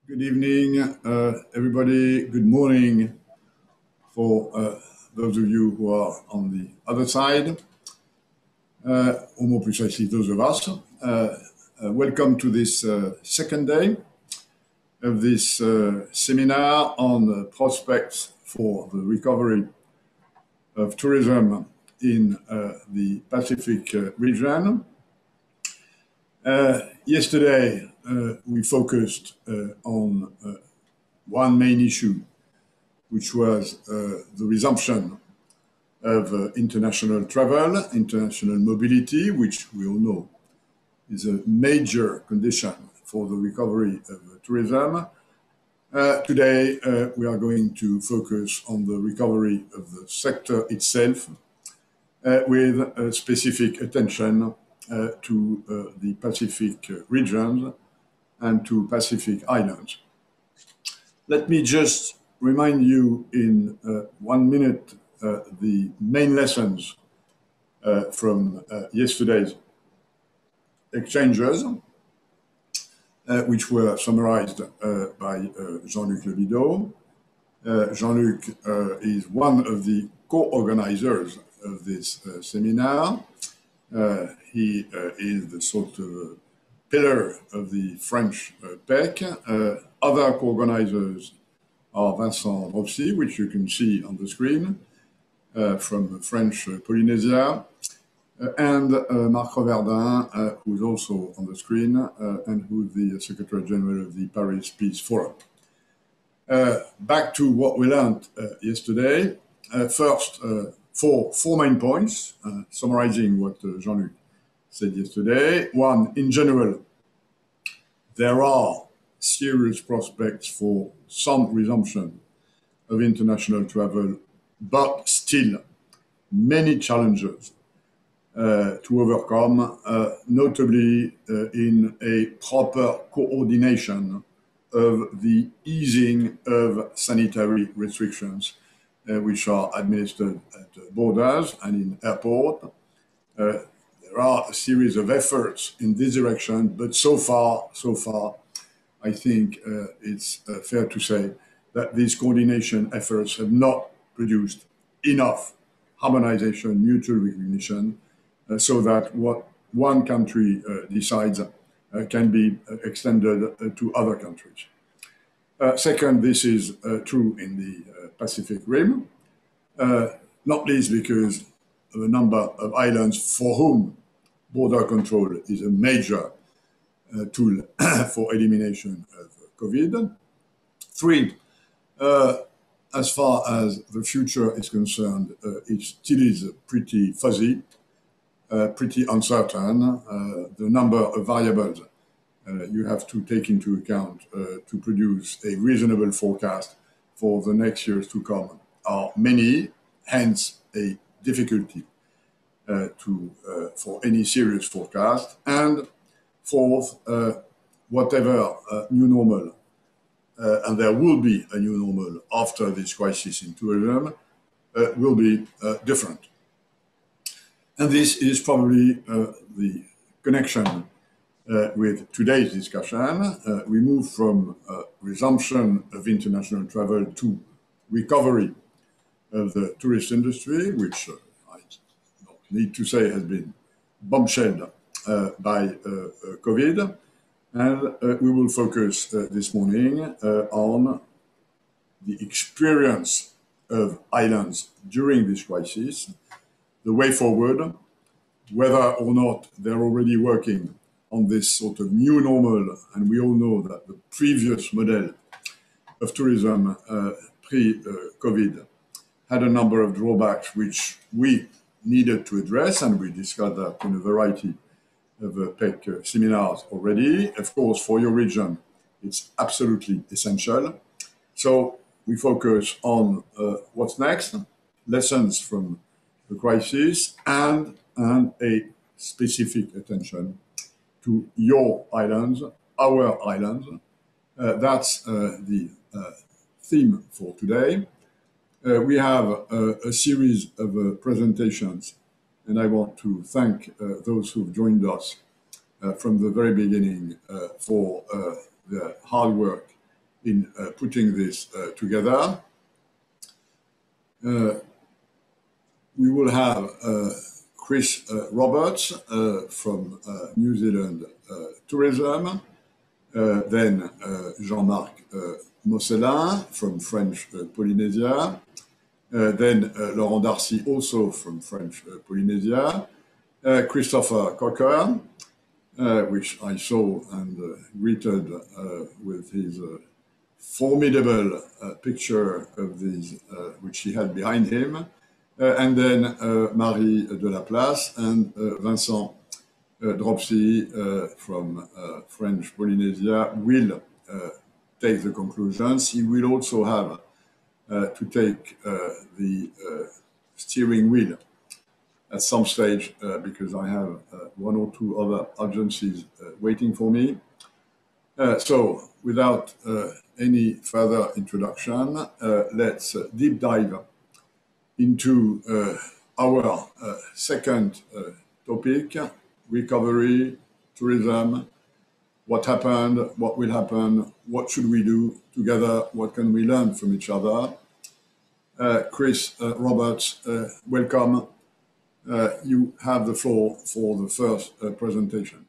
Good evening, everybody. Good morning for those of you who are on the other side, or more precisely, those of us. Welcome to this second day of this seminar on prospects for the recovery of tourism in the Pacific region. Yesterday, we focused on one main issue, which was the resumption of international travel, international mobility, which we all know is a major condition for the recovery of tourism. Today, we are going to focus on the recovery of the sector itself with specific attention to the Pacific region and to Pacific islands. Let me just remind you in 1 minute the main lessons from yesterday's exchanges, which were summarized by Jean-Luc Lebideau. Jean-Luc is one of the co-organizers of this seminar. He is the sort of pillar of the French PEC. Other co-organizers are Vincent Ropsy, which you can see on the screen, from French Polynesia, and Marc Reverdin, who's also on the screen, and who's the Secretary General of the Paris Peace Forum. Back to what we learned yesterday. First, four main points, summarizing what Jean-Luc said yesterday. One, in general, there are serious prospects for some resumption of international travel, but still many challenges to overcome, notably in a proper coordination of the easing of sanitary restrictions, which are administered at borders and in airport. There are a series of efforts in this direction, but so far, I think it's fair to say that these coordination efforts have not produced enough harmonization, mutual recognition, so that what one country decides can be extended to other countries. Second, this is true in the Pacific Rim, not least because of a number of islands for whom border control is a major tool for elimination of COVID. Three, as far as the future is concerned, it still is pretty fuzzy, pretty uncertain. The number of variables you have to take into account to produce a reasonable forecast for the next years to come are many, hence a difficulty for any serious forecast. And fourth, whatever new normal, and there will be a new normal after this crisis in tourism, will be different. And this is probably the connection with today's discussion. We move from resumption of international travel to recovery of the tourist industry, which I need to say has been bombshelled by COVID. And we will focus this morning on the experience of islands during this crisis, the way forward, whether or not they're already working on this sort of new normal. And we all know that the previous model of tourism pre-COVID had a number of drawbacks which we needed to address, and we discussed that in a variety of PEC seminars already. Of course, for your region, it's absolutely essential. So we focus on what's next, lessons from the crisis, and a specific attention to your islands, our islands. That's the theme for today. We have a series of presentations, and I want to thank those who've joined us from the very beginning for the hard work in putting this together. We will have Chris Roberts from New Zealand Tourism, then Jean-Marc Mosselin from French Polynesia, then Laurent Darcy also from French Polynesia, Christopher Cocker, which I saw and greeted with his formidable picture of these, which he had behind him, and then Marie Delaplace and Vincent Dropsy from French Polynesia will take the conclusions. He will also have to take the steering wheel at some stage because I have one or two other agencies waiting for me. So without any further introduction, let's deep dive into our second topic, recovery, tourism, what happened, what will happen, what should we do together, what can we learn from each other. Chris Roberts, welcome. You have the floor for the first presentation.